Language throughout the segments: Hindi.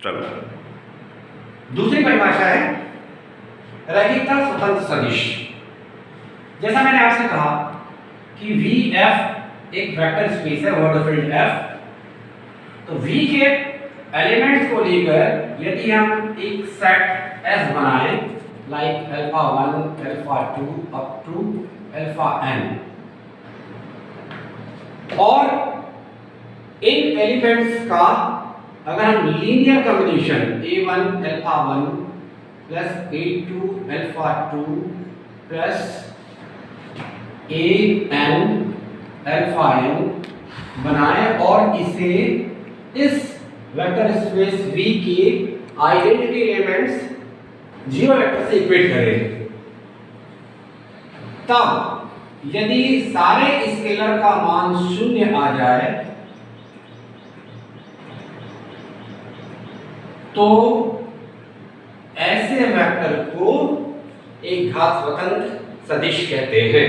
चलो, दूसरी परिभाषा है रैखिकता स्वतंत्र सदिश। जैसा मैंने आपसे कहा कि वी एफ एक वेक्टर स्पेस है ओवर द फील्ड एफ, तो वी के एलिमेंट्स को लेकर यदि हम एक सेट एस बनाएं like alpha 1 alpha 2 up to alpha n, और इन एलिमेंट्स का अगर हम linear combination a1 alpha 1 plus a2 alpha 2 plus an alpha n बनाएं और इसे इस वेक्टर स्पेस V के आइडेंटिटी एलिमेंट्स जीरो वेक्टर से इक्वेट करें, तब यदि सारे स्केलर का मान 0 आ जाए तो ऐसे वेक्टर को एक घात स्वतंत्र सदिश कहते हैं।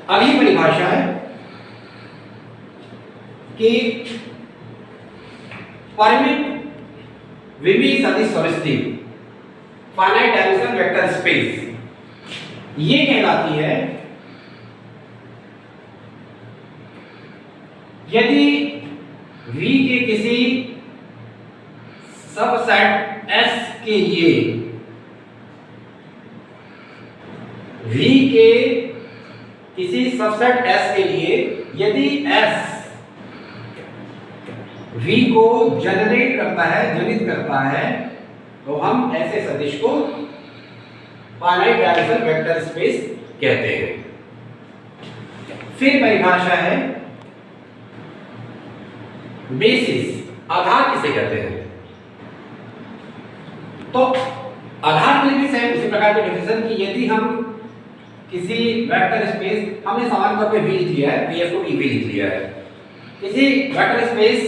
अगली परिभाषा है कि परिमित विमी सदिश समष्टि फाइनाइट डायमेंशन वेक्टर स्पेस ये कहलाती है यदि V के किसी सबसेट S के लिए V के किसी सबसेट S के लिए यदि S V को जनित करता है तो हम ऐसे सदिश को फाइनाइट डायमेंशनल वेक्टर स्पेस कहते हैं। फिर परिभाषा है बेसिस, आधार किसे कहते हैं। तो आधार के लिए भी सेम उसी प्रकार की डेफिनेशन कि यदि हम किसी वेक्टर स्पेस, हमने सामान्य तौर पे V लिख लिया है, VF को V लिख लिया है, किसी वेक्टर स्पेस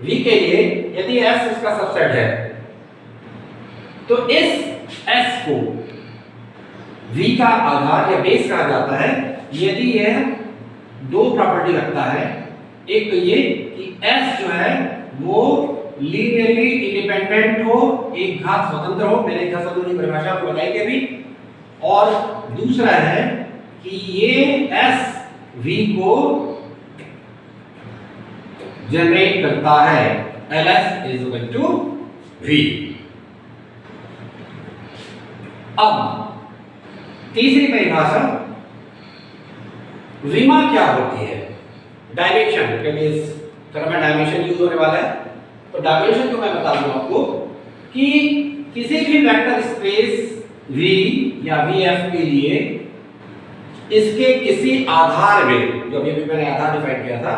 V के लिए यदि S इसका सबसेट है तो इस S को V का आधार या बेस कहा जाता है यदि यह दो प्रॉपर्टी रखता है। एक तो ये कि S जो है वो लीनियरली इंडिपेंडेंट हो, एक घात स्वतंत्र हो, मैंने एक घात स्वतंत्र की परिभाषा आपको बताई थी अभी, और दूसरा है कि ये S V को जनरेट करता है, LS is equal to V। अब तीसरी परिभाषा विमा क्या होती है, डायमेंशन के लिए इस तरह का डायमेंशन यूज होने वाला है। तो डायमेंशन को मैं बता दूं आपको कि किसी भी वेक्टर स्पेस V या VF के लिए इसके किसी आधार में, जो अभी मैंने आधार डिफाइन किया था,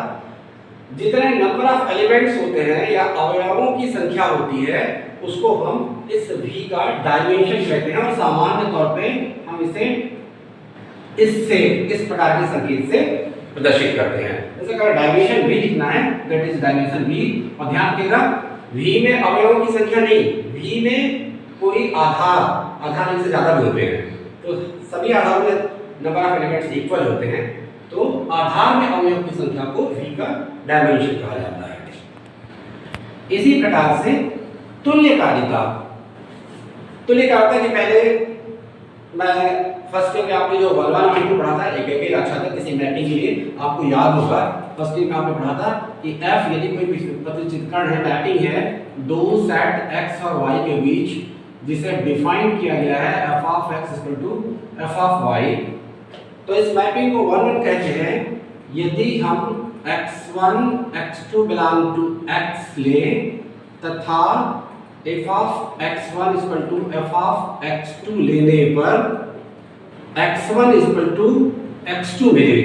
जितने नंबर ऑफ एलिमेंट्स होते हैं या अवयवों की संख्या होती है उसको हम इस V का डायमेंशन कहते हैं, और सामान्य तौर पे हम इसे इससे इस प्रकार के संकेत से प्रदर्शित करते हैं। जैसे अगर डायमेंशन V लिखना है दैट इज डायमेंशन V, और ध्यान रखिएगा V में अवयवों की संख्या नहीं, V में कोई आधार एक से ज्यादा भी होते हैं, तो सभी आधारों में नंबर ऑफ एलिमेंट्स इक्वल होते हैं, तो आधार में अवयव की संख्या को V का डायमेंशन कहा जाता है। इसी प्रकार से तुल्यकालिता कि पहले मैं फर्स्ट ईयर में आपने जो 1 1 2 पढ़ा था, एक अच्छा था किसी मैपिंग के लिए आपको याद होगा, फर्स्ट ईयर में आपने पढ़ा था कि F यदि कोई प्रतिचित्रण है, मैपिंग है दो सेट x और y के बीच, जिसे डिफाइन किया गया है f of x f of y, तो इस मैपिंग को 1 1 कहते हैं यदि हम x1 x2 belong to x ले तथा f of x1 f of x2 लेने पर x1 x2 मिले,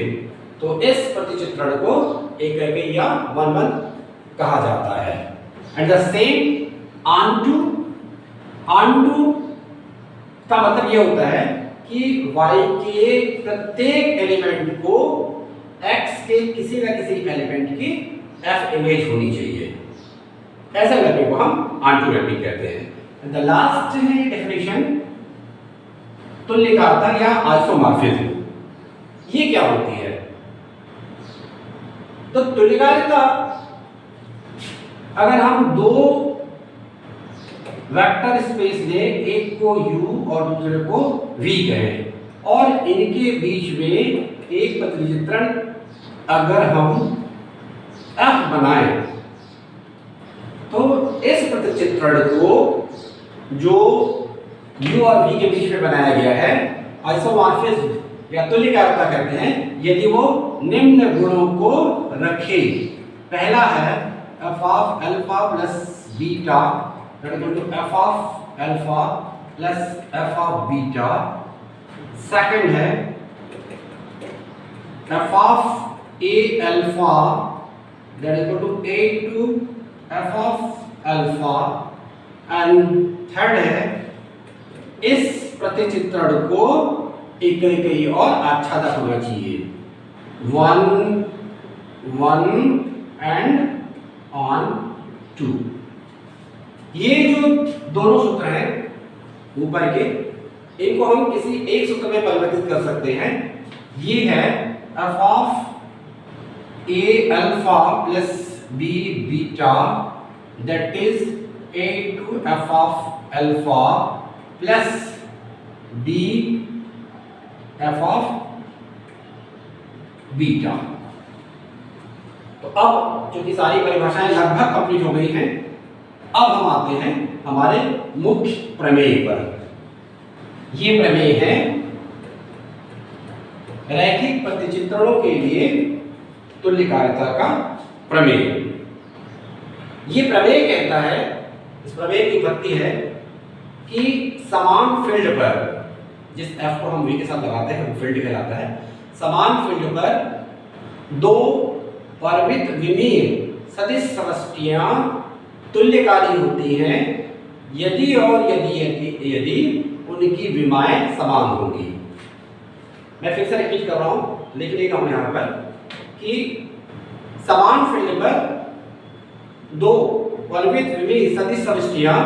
तो इस प्रतिचित्रण को एक या 1 1 कहा जाता है। एंड द सेम onto का मतलब ये होता है कि y के प्रत्येक एलिमेंट को x के किसी न किसी एलिमेंट की f इमेज होनी चाहिए, ऐसा मैपिंग को हम onto मैपिंग कहते हैं। द लास्ट है डेफिनेशन तुल्यकालिता या आइसोमॉर्फिज्म। ये क्या होती है? तो तुल्यकालिता अगर हम दो वेक्टर स्पेस ले, एक को u और दूसरे को v कहें और इनके बीच में एक प्रतिचित्रण अगर हम f बनाएं तो इस प्रतिचित्रण को जो u और v के बीच में बनाया गया है आइसोमॉर्फिज्म या तुल्यकालिकता कहते हैं, यदि वो निम्न गुणों को रखे। पहला है f of alpha plus beta f of alpha plus f of beta. Second है f of a alpha that is equal to a to f of alpha. And third है इस प्रतिचित्रण को एक और आच्छादक होना चाहिए, 1 1 एंड ऑन 2। ये जो दोनों सूत्र हैं ऊपर के, इनको हम किसी एक सूत्र में परिवर्तित कर सकते हैं। ये है f of a alpha plus b beta that is a to f of alpha plus b f of beta. तो अब चूंकि सारी परिभाषाएं लगभग कंप्लीट हो गई हैं, अब हम आते हैं हमारे मुख्य प्रमेय पर। ये प्रमेय है रैखिक प्रतिचित्रणों के लिए तुल्यकालिकता का प्रमेय। ये प्रमेय कहता है, इस प्रमेय की उत्पत्ति है कि समान फील्ड पर, जिस f को हम v के साथ लगाते हैं वो फील्ड कहलाता है, समान फील्ड पर दो परिमित विमीय सदिश समष्टियां तुल्यकाली होती हैं यदि और यदि उनकी विमाएं समान होंगी। मैं फिर से रिपीट कर रहा हूं, लिख लेगा हूं यहां पर कि समान फील्ड पर दो परिमित विमीय सदिश समष्टियां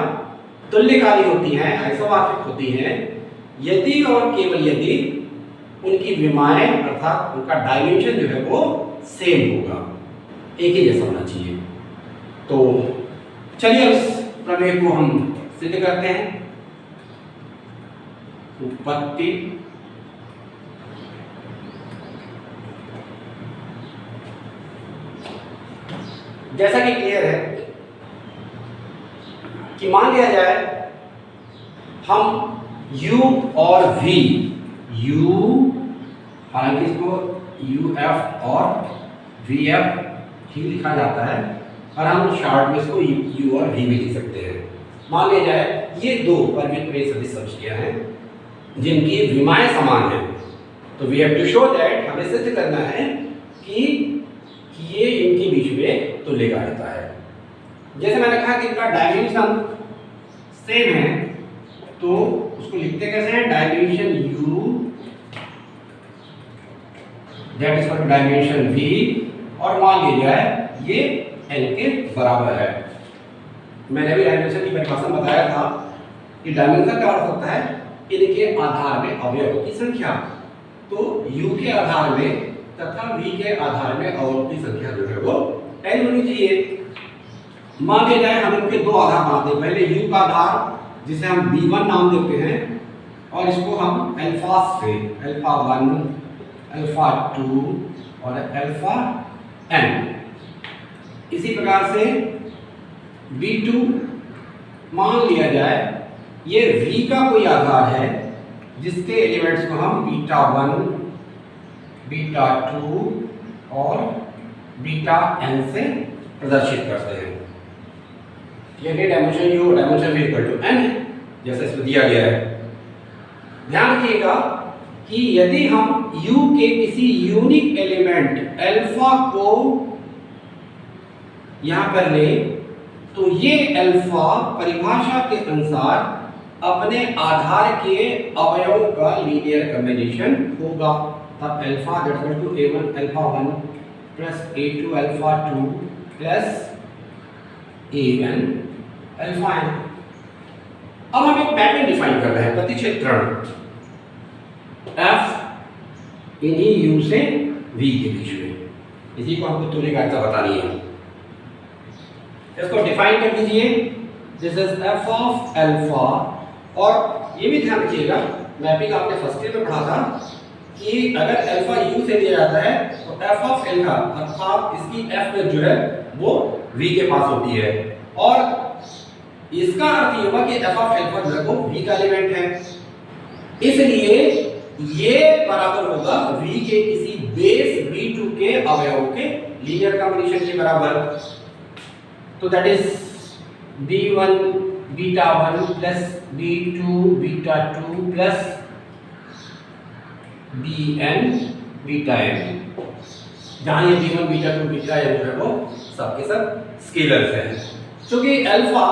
तुल्यकाली होती हैं, आइसोमॉर्फिक होती हैं यदि और केवल यदि उनकी विमाएं अर्थात उनका डायमेंशन जो है वो सेम होगा, एक ही जैसा होना चाहिए। तो चलिए इस प्रमेय को हम सिद्ध करते हैं। उत्पत्ति, जैसा कि क्लियर है कि मान लिया जाए हम u और v, u हालांकि इसको uf और vf ही लिखा जाता है और हम शॉर्ट में इसको u और v भी लिख सकते हैं। मान लिया जाए ये दो परिमित में सदिश समष्टियां हैं जिनकी विमाएं समान हैं, तो we have to show that, हमें सिद्ध करना है कि ये इनके बीच में तुल्यकालिकता है। जैसे मैंने कहा कि इनका डायमेंशन सेम है, तो उसको लिखते कैसे हैं, dimension u that is for dimension v, और मान लिया जाए ये n के बराबर है। मैंने भी डायमेंशन की परिभाषा में बताया था कि डायमेंशन का अर्थ होता है इनके आधार में अवयवों की संख्या। तो u के आधार में तथा v के आधार में अवयवों की संख्या जो है वो n होनी चाहिए। मान लिया जाए हम इनके दो आधार बनाते हैं, पहले u का आधार जिसे हम b1 नाम देते हैं और इसको हम अल्फा से अल्फा 1 अल्फा 2 और अल्फा n, इसी प्रकार से b2 मान लिया जाए ये v का कोई आधार है जिसके एलिमेंट्स को हम बीटा 1 बीटा 2 और बीटा n से प्रदर्शित करते हैं। ये dimension u dimension v equal to n है जैसा इसमें दिया गया है। ध्यान रखिएगा कि यदि हम u के किसी यूनिक एलिमेंट अल्फा को यहां पर लें तो ये अल्फा परिभाषा के अनुसार अपने आधार के अवयवों का लीनियर कॉम्बिनेशन होगा। तब alpha that equal to a1 alpha 1 plus a2 alpha 2 plus an alpha n। अब हम एक पैटर्न डिफाइन कर रहे हैं, प्रतिक्षेत्रण f इन्हीं u से v के बीच में, इसी को हमको तुल्यकालिकता बतानी है। इसको डिफाइन कर दीजिए, this is F of alpha. और ये भी ध्यान रखिएगा, मैपिंग आपने फर्स्ट ईयर में पढ़ा था कि अगर अल्फा यू से दिया जाता है तो एफ ऑफ अल्फा अर्थात इसकी एफ जो है वो v के पास होती है, और इसका अर्थ ये हुआ कि एफ ऑफ अल्फा जो है वो v का एलिमेंट है, इसलिए ये बराबर होगा v के किसी बेस b2 के अवयवों के लीनियर कॉम्बिनेशन के बराबर। तो that is b1 beta 1 plus b2 beta 2 plus bn beta n, जहां ये b1 बीटा 2 बीटा n जो है वो सबके सब स्केलर्स हैं। क्योंकि अल्फा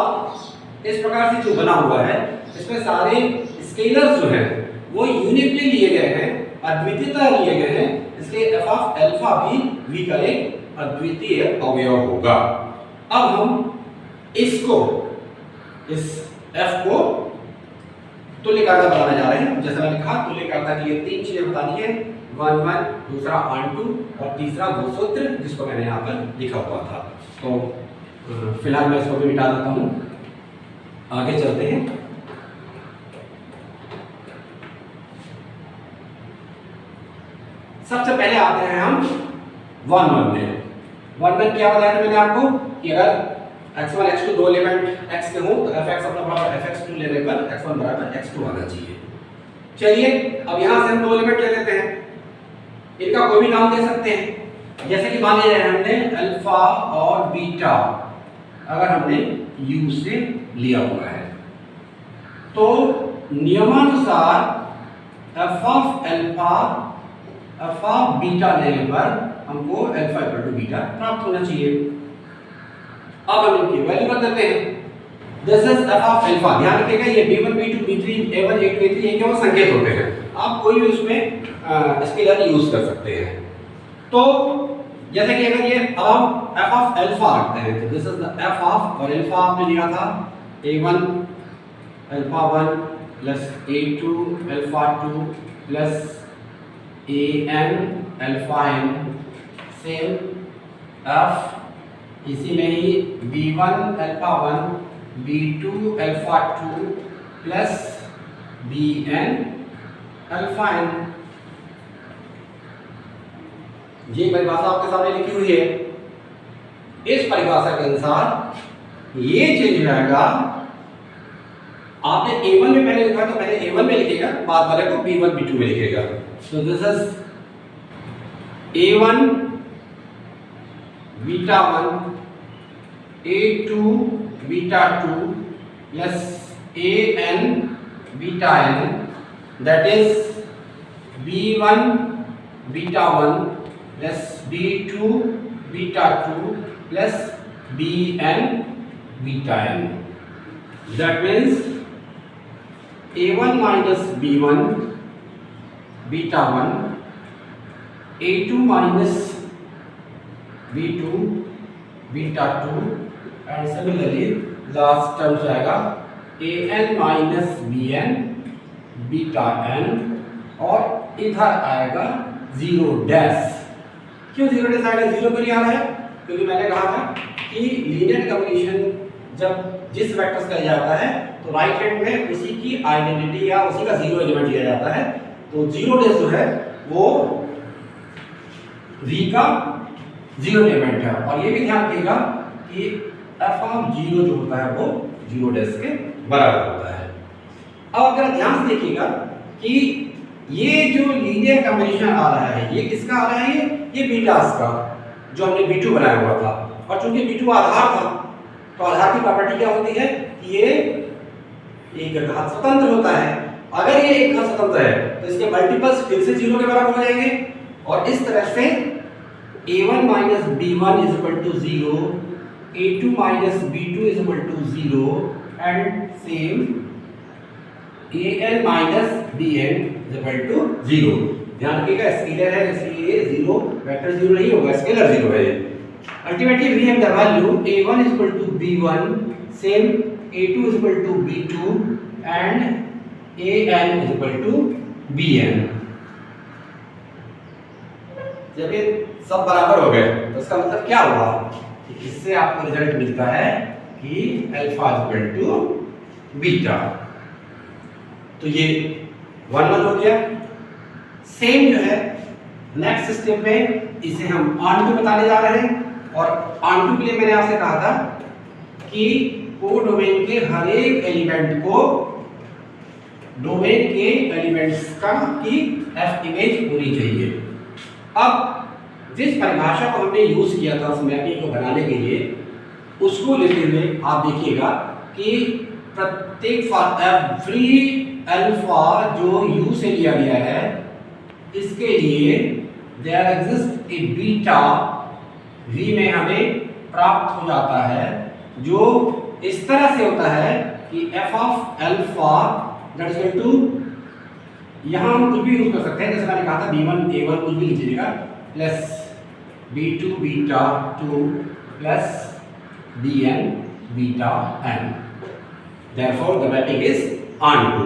इस प्रकार से जो बना हुआ है इसमें सारे स्केलर्स जो हैं वो यूनिकली लिए गए हैं, अद्वितीयता लिए गए हैं, इसलिए एफ ऑफ अल्फा भी v का एक अद्वितीय अवयव होगा। अब हम इसको इस f को तुल्यकारता बनाने जा रहे हैं। जैसा मैंने कहा तुल्यकारता के लिए तीन चीजें बतानी है, 1 1, दूसरा onto और तीसरा वो सूत्र जिसको मैंने यहाँ पर लिखा हुआ था। तो फिलहाल मैं इसको भी मिटा देता हूँ, आगे चलते हैं। सबसे पहले आते हैं हम 1 1 में। 1 1 क्या बताया था मैंने आपको कि अगर x1 x2 दो एलिमेंट x के हो तो fx अपना बराबर fx2 लेने पर x1 बराबर x2 आना चाहिए। चलिए अब यहां से हम दो एलिमेंट ले लेते हैं, इनका कोई भी नाम दे सकते हैं, जैसे कि मान लिया हमने अल्फा और बीटा अगर हमने u से लिया हुआ है तो नियमानुसार f of alpha F of beta लेने पर हमको अल्फा इक्वल टू बीटा प्राप्त होना चाहिए। अब हम इनकी वैल्यू रख देते हैं, this is F of alpha. ध्यान रखिएगा ये b1 b2 b3 a1 a2 a3 ये केवल संकेत होते हैं, आप कोई भी उसमें स्केलर यूज कर सकते हैं। तो जैसे कि अगर ये अब हम एफ ऑफ अल्फा रखते हैं तो this is the F of, और अल्फा आपने लिया था a1 alpha 1 plus a2 alpha 2 plus an alpha n, same f इसी में ही b1 alpha 1 b2 alpha 2 plus bn alpha n। ये परिभाषा आपके सामने लिखी हुई है। इस परिभाषा के अनुसार ये चेंज रहेगा, आपने a1 में पहले लिखा तो पहले a1 में लिखेगा, बाद वाले को b1 b2 में लिखेगा। So this is a1 beta 1 a2 beta 2 plus an beta n, that is b1 beta 1 plus b2 beta 2 plus bn beta n, that means a1 minus b1 beta 1 a2 minus b2 beta 2 and similarly last term जाएगा an minus bn beta n, और इधर आएगा 0 डैश। क्यों 0 डैश आएगा, 0 क्यों नहीं आ रहा है? क्योंकि मैंने कहा था कि लीनियर कॉम्बिनेशन जब जिस वेक्टर का जाता है तो राइट हैंड में उसी की आइडेंटिटी या उसी का 0 एलिमेंट लिया जाता है, तो 0 डैश जो है वो v का 0 एलिमेंट है। और ये भी ध्यान रखिएगा कि f ऑफ 0 जो होता है वो 0 डैश के बराबर होता है। अब अगर ध्यान से देखिएगा कि ये जो लीनियर कॉम्बिनेशन आ रहा है ये किसका आ रहा है, ये बीटास का जो हमने b2 बनाया हुआ था, और चूंकि b2 आधार था तो आधार की प्रॉपर्टी क्या होती है कि ये एक घात स्वतंत्र होता है। अगर ये एक घात स्वतंत्र है तो इसके मल्टीपल्स फिर से 0 के बराबर हो जाएंगे, और इस तरह से a1 minus b1 is equal to 0, a2 minus b2 is equal to 0 and same an minus bn is equal to 0। ध्यान रखिएगा स्केलर है इसलिए 0 वेक्टर 0 नहीं होगा, स्केलर 0 है। Ultimately we have the value a1 is equal to b1, same a2 is equal to b2 and an is equal to bn। जब ये सब बराबर हो गए तो इसका मतलब क्या हुआ इससे आपको रिजल्ट मिलता है कि अल्फा इक्वल टू बीटा। तो ये 1 1 हो गया। सेम जो है नेक्स्ट स्टेप में इसे हम ऑन बताने जा रहे हैं, और ऑन के लिए मैंने आपसे कहा था कि कोडोमेन के हर एक एलिमेंट को डोमेन के एलिमेंट्स का की एफ इमेज होनी चाहिए। अब जिस परिभाषा को हमने यूज किया था उस मैपिंग को बनाने के लिए, उसको लेते हुए आप देखिएगा कि प्रत्येक एवरी अल्फा जो यू से लिया गया है, इसके लिए there exist a beta V में हमें प्राप्त हो जाता है, जो इस तरह से होता है कि f of alpha that is equal to, यहां हम कुछ भी यूज कर सकते हैं, जैसे मैंने कहा था b1 a1 कुछ भी लीजिएगा, plus b2 beta 2 plus bn beta n, therefore the mapping is onto.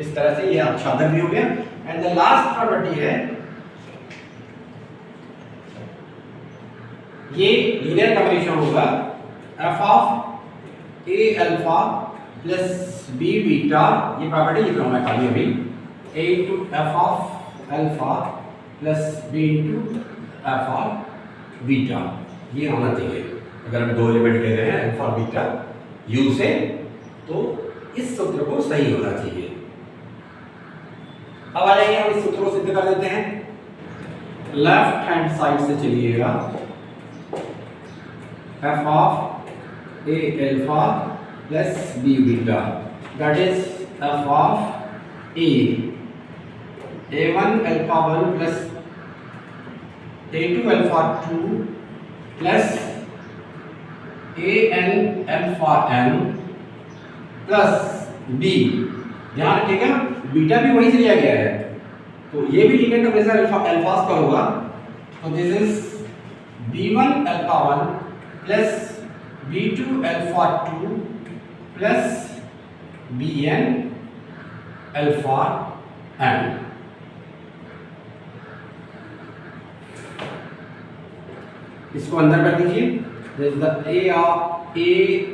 इस तरह से ये आच्छादन भी हो गया। एंड द लास्ट प्रॉपर्टी है, ये लीनियर कॉम्बिनेशन होगा f of a alpha plus b beta, ये प्रॉपर्टी लिख रहा हूं मैं खाली अभी, a to f of alpha plus b to f of beta, ये होना चाहिए। अगर हम दो एलिमेंट ले रहे हैं अल्फा और बीटा u से, तो इस सूत्र को सही होना चाहिए। अब आ जाइए हम इस सूत्र को सिद्ध कर देते हैं। लेफ्ट हैंड साइड से चलिएगा, f of a alpha plus b beta, that is f of a1 alpha 1 plus a2 alpha 2 plus an alpha n plus b। ध्यान रखिएगा बीटा भी वहीं से लिया गया है, तो ये भी लीनियर कॉम्बिनेशन अल्फास का होगा। तो this is b1 alpha 1 plus b2 alpha 2 plus bn alpha n। इसको अंदर कर दीजिए, दिस इज द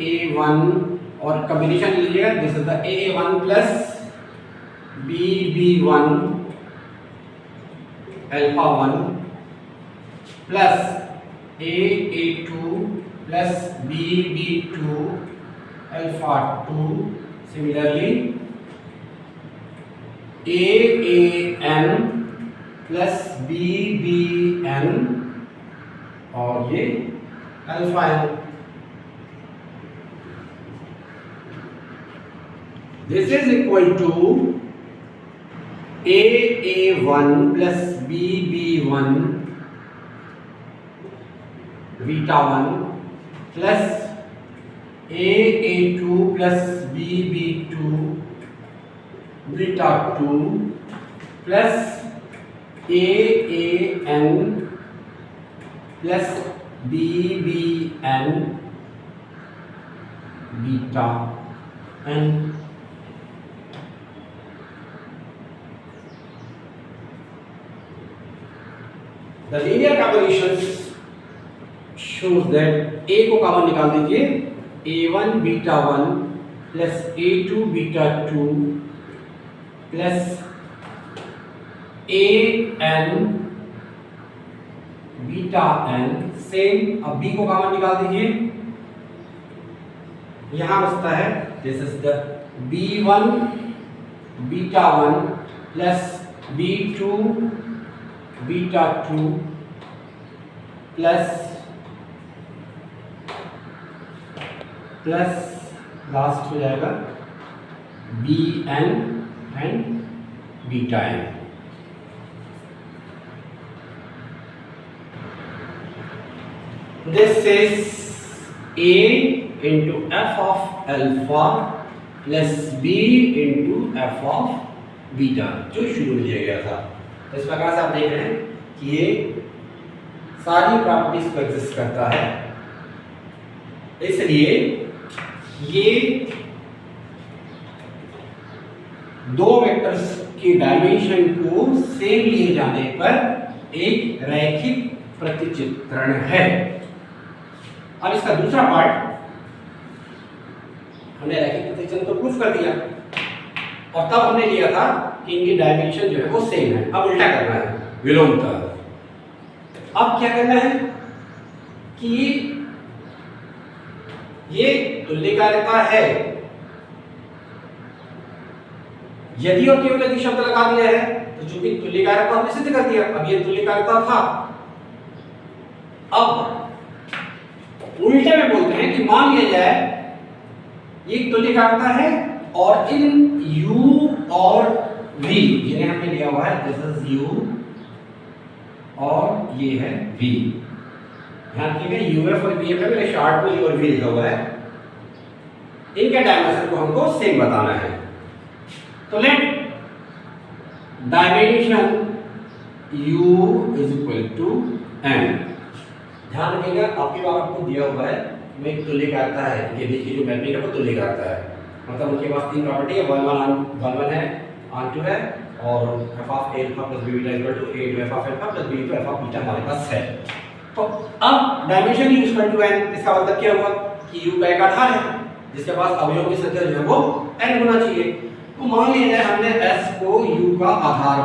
a1 और कॉम्बिनेशन लीजिएगा, this is the a1 plus bb1 alpha 1 plus a2 plus bb2 alpha 2, similarly an plus bbn और ये alpha n। This is equal to a1 plus bb1 beta 1 plus a2 plus bb2 beta 2 plus an plus bbn beta n। The linear combinations shows that a को कॉमन निकाल दीजिए, a1 beta 1 plus a2 beta 2 plus an beta n। Same अब b को कॉमन निकाल दीजिए, यहां बचता है this is the b1 beta 1 plus b2 beta 2 plus last हो जाएगा bn and beta n। This is a into f of alpha plus b into f of beta, जो शुरू में दिया गया था। इस प्रकार से आप देख रहे हैं कि ये सारी प्रॉपर्टीज को एग्जिस्ट करता है, इसलिए ये दो वेक्टर्स की डायमेंशन को सेम लिए जाने पर एक रैखिक प्रतिचित्रण है। अब इसका दूसरा पार्ट हमने रैखिक प्रतिच्छेदन तो प्रूफ कर दिया, और तब हमने लिया था कि इनकी डायमेंशन जो है वो सेम है। अब उल्टा करना है, विलोमतः। अब क्या करना है कि ये तुल्यकालिकता है, यदि और केवल यदि शब्द लगा दिया है तो चूंकि तुल्यकालिकता हमने सिद्ध कर दिया, अब ये तुल्यकालिकता था। अब उल्टे में बोलते हैं कि मान लिया जाए ये तुल्यकालिकता है और इन u और v, जिन्हें हमने लिया हुआ है दिस इज u और ये है v, ध्यान रखिएगा uf और vf है, मेरे शार्ट में u और v लिखा हुआ है, इनके डायमेंशन को हमको सेम बताना है। तो let dimension u is equal to n। ध्यान रखिएगा आपके पास आपको दिया हुआ है में एक तुल्यकालिकता है, इनके बीच की जो मैपिंग है वो तुल्यकालिकता है, मतलब उनके पास तीन प्रॉपर्टी है, 1 है, on2 है, और f of a alpha plus b beta equal to a to f of alpha plus b to f of beta हमारे पास है। तो अब dimension u equal to n, इसका मतलब क्या हुआ कि u का एक आधार है जिसके पास अवयवों की संख्या जो है वो n होना चाहिए। तो मान लीजिए जाए हमने s को u का आधार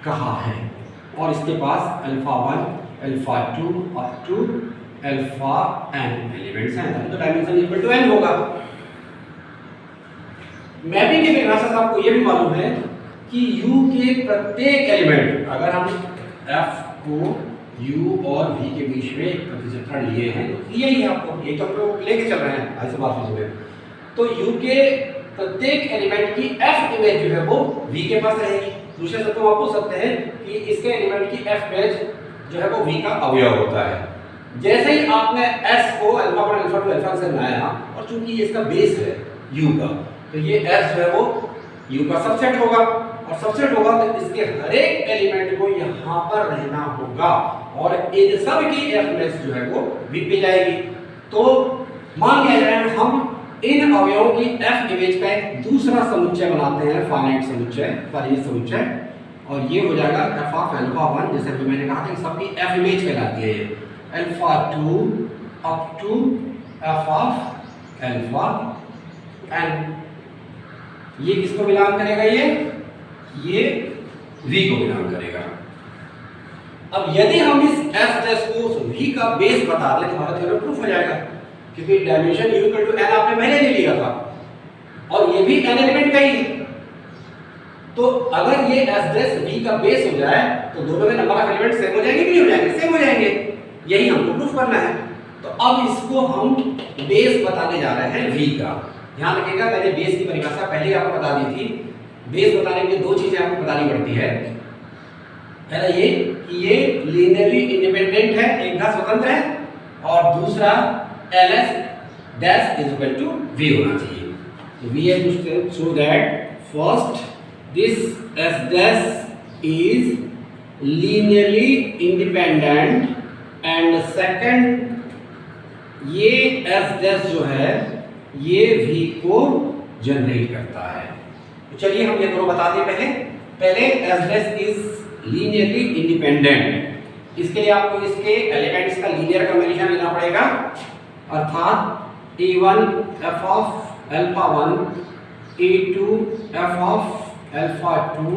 कहा है और इसके पास alpha 1 alpha 2 up to alpha n elements हैं, तो डायमेंशन इक्वल टू n होगा। मैपिंग के परिभाषा से आपको ये भी मालूम है कि u के प्रत्येक एलिमेंट, अगर हम f को u और v के बीच में एक प्रतिच्छेदन लिए हैं तो यही है, आपको ये तो हम लोग लेके चल रहे हैं ऐसे बात में, तो u के प्रत्येक एलिमेंट की f इमेज जो है वो v के पास रहेगी। दूसरे शब्दों में आप पूछ सकते हैं कि इसके एलिमेंट की f इमेज जो है वो v का अवयव होता है। जैसे ही आपने s को अल्फा 1 अल्फा 2 अल्फा से बनाया और चूंकि ये इसका बेस है u का, तो ये s जो है वो u का सबसेट होगा, और सबसेट होगा तो इसके हर एक एलिमेंट को यहाँ पर रहना होगा और इन सब की f इमेज जो है वो v पे जाएगी। तो मान लिया जाए हम इन अवयवों की f इमेज का एक दूसरा समुच्चय बनाते हैं, फाइनाइट समुच्चय, परिमित समुच्चय, और ये हो जाएगा f ऑफ अल्फा 1, जैसे कि मैंने कहा था कि सबकी f इमेज कहलाती है ये, alpha 2 up to f of alpha n। ये किसको बिलोंग करेगा? ये v को बिलोंग करेगा। अब यदि हम इस f डैश को v का बेस बता दें तो हमारा थ्योरम प्रूफ हो जाएगा, क्योंकि dimension u equal to n आपने पहले ले लिया था और ये भी n एलिमेंट का ही है। तो अगर ये s डैश v का बेस हो जाए तो दोनों में नंबर ऑफ एलिमेंट सेम हो जाएंगे कि नहीं हो जाएंगे? सेम हो जाएंगे, यही हमको प्रूफ करना है। तो अब इसको हम बेस बताने जा रहे हैं v का। ध्यान रखिएगा मैंने बेस की परिभाषा पहले ही आपको बता दी थी। बेस बताने के लिए दो चीजें आपको बतानी पड़ती है। पहला ये कि ये लीनियरली इंडिपेंडेंट है, एक था स्वतंत्र है, और दूसरा ls dash is equal to v होना चाहिए। तो we have to show that first this s dash is linearly independent and second ये s dash जो है ये v को जनरेट करता है। तो चलिए हम ये दोनों बता दें। पहले s dash is linearly independent, इसके लिए आपको इसके एलिमेंट्स का लीनियर कॉम्बिनेशन लेना पड़ेगा, अर्थात a1 f of alpha 1 a2 f of alpha 2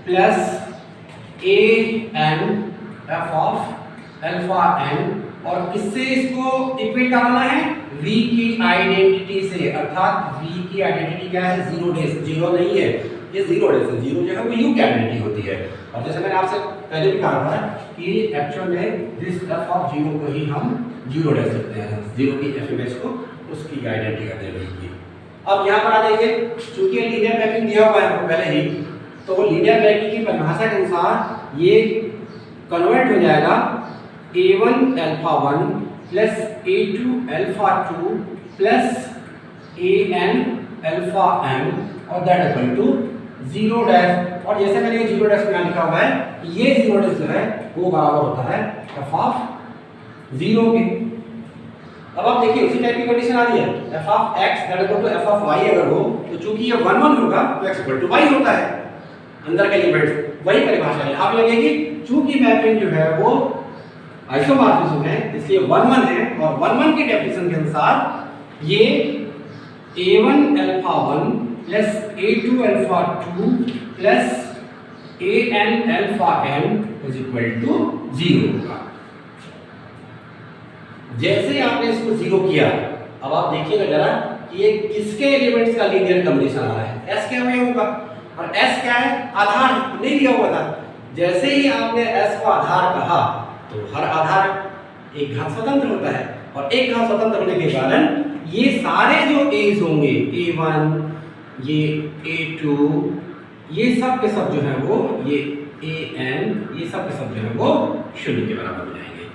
plus an f of alpha n, और किससे इसको इक्वेट कराना है? v की आइडेंटिटी से, अर्थात v की आइडेंटिटी क्या है? जीरो डेस, जीरो नहीं है ये जीरो डेस है। जीरो जो है वो u की आइडेंटिटी होती है, और जैसे मैंने आपसे पहले भी कहा था कि एक्चुअल में दिस f ऑफ जीरो को ही हम जीरो डेस लिखते हैं, जीरो की f इमेज को उसकी आइडेंटिटी करते हैं v की। अब यहाँ पर आ जाइए, चूंकि ये लीनियर मैपिंग दिया हुआ है पहले ही, तो लीनियर मैपिंग की परिभाषा के अनुसार ये कन्वर्ट हो जाएगा a1 alpha 1 plus a2 alpha 2 plus an alpha n, और that equal to zero dash. और जैसे मैंने ये जीरो डैश यहाँ लिखा हुआ है, ये जीरो डैश जो है वो बराबर होता है f ऑफ जीरो के। अब आप देखिए उसी टाइप की कंडीशन आ रही है, f of x that equal to f of y अगर हो तो चूंकि ये 1 1 होगा तो x इक्वल टू y होता है, अंदर के एलिमेंट्स वही परिभाषा है। आप लगेगी चूंकि मैपिंग जो है वो आइसोमॉर्फिज्म है, इसलिए 1 1 है, और 1 1 की डेफिनेशन के अनुसार ये a1 alpha 1 plus a2 alpha 2 plus an alpha n is equal to 0 होगा। जैसे आपने इसको 0 किया, अब आप देखिएगा जरा कि ये किसके एलिमेंट्स का लीनियर कॉम्बिनेशन आ रहा है, s क्या होगा, और s क्या है, आधार नहीं लिया हुआ था। जैसे ही आपने s को आधार कहा तो हर आधार एक घात स्वतंत्र होता है, और एक घात स्वतंत्र होने के कारण ये सारे जो a's होंगे, a1 ये a2 ये सब के सब जो है वो ये an ये सब के सब जो है वो 0 के बराबर हो जाएंगे।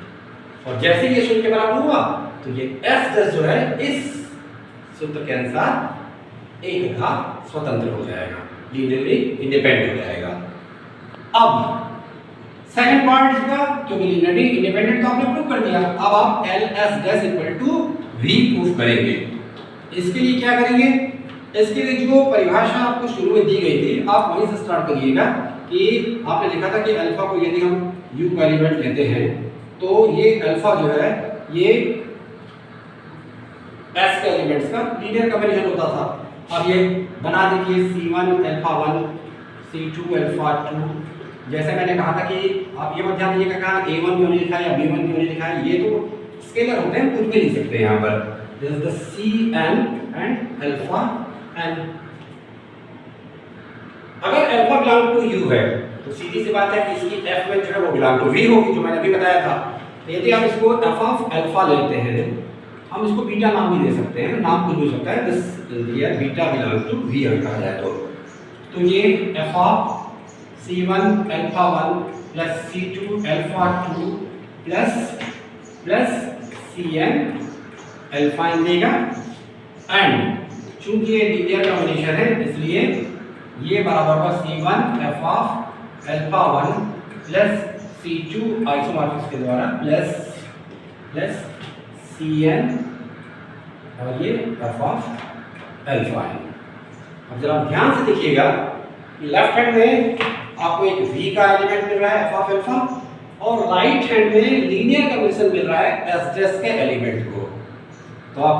और जैसे ये 0 के बराबर हुआ तो ये f जो है इस सूत्र के अनुसार एक घात स्वतंत्र हो जाएगा, लीनियरली इंडिपेंडेंट हो जाएगा। अब सेकंड पार्ट इसका, क्योंकि लीनियरली इंडिपेंडेंट तो आपने प्रूव कर दिया, अब आप LS equal to V prove करेंगे। इसके लिए क्या करेंगे, इसके लिए जो परिभाषा आपको शुरू में दी गई थी आप वहीं से स्टार्ट करिएगा कि आपने देखा था कि अल्फा को यदि हम U का एलिमेंट लेते हैं तो ये अल्फा जो है ये S के एलिमेंट्स का लीनियर कॉम्बिनेशन होता था। अब ये बना दीजिए C1 अल्फा 1 C2 अल्फा 2। जैसे मैंने कहा था कि आप ये मत ध्यान दीजिएगा कहाँ A1 क्यों नहीं लिखा है या B1 क्यों नहीं लिखा है, ये तो स्केलर होते हैं, कुछ भी लिख सकते हैं यहाँ पर। This is the Cn and alpha n। अगर अल्फा बिलोंग टू U है तो सीधी सी बात है कि इसकी F1 जो है वो बिलोंग टू V होगी, जो मैंने अभी बताया था। तो यदि आप इसको f ऑफ अल्फा लेते हैं, हम इसको बीटा नाम भी दे सकते हैं, नाम कुछ भी हो सकता है, this here beta belong to V अगर कहा जाए तो ये f of C1 alpha 1 plus C2 alpha 2 plus Cn alpha n देगा। एंड चूंकि ये लीनियर कॉम्बिनेशन है इसलिए ये बराबर होगा C1 f of alpha 1 plus C2 isomorphism के द्वारा प्लस Cn और ये f ऑफ अल्फा n। अब जरा ध्यान से देखिएगा कि लेफ्ट हैंड में आपको एक V का एलिमेंट मिल रहा है f ऑफ अल्फा, और राइट हैंड में लीनियर कॉम्बिनेशन मिल रहा है S के एलिमेंट को। तो आप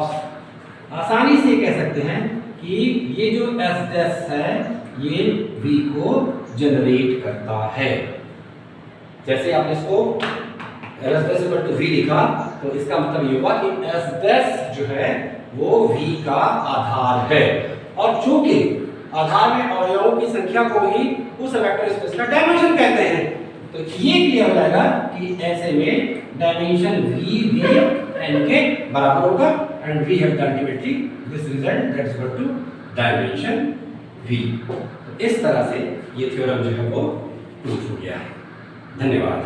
आसानी से कह सकते हैं कि ये जो S है ये V को जनरेट करता है। जैसे आपने इसको S V लिखा तो इसका मतलब ये हुआ कि S जो है वो V का आधार है, और चूंकि आधार में अवयवों की संख्या को ही उस वेक्टर स्पेस का डायमेंशन कहते हैं, तो ये क्लियर हो जाएगा कि ऐसे में डायमेंशन V n के बराबर होगा, and we have ultimately this result that is equal to dimension V। तो इस तरह से ये थ्योरम जो है वो प्रूफ हो गया है। धन्यवाद।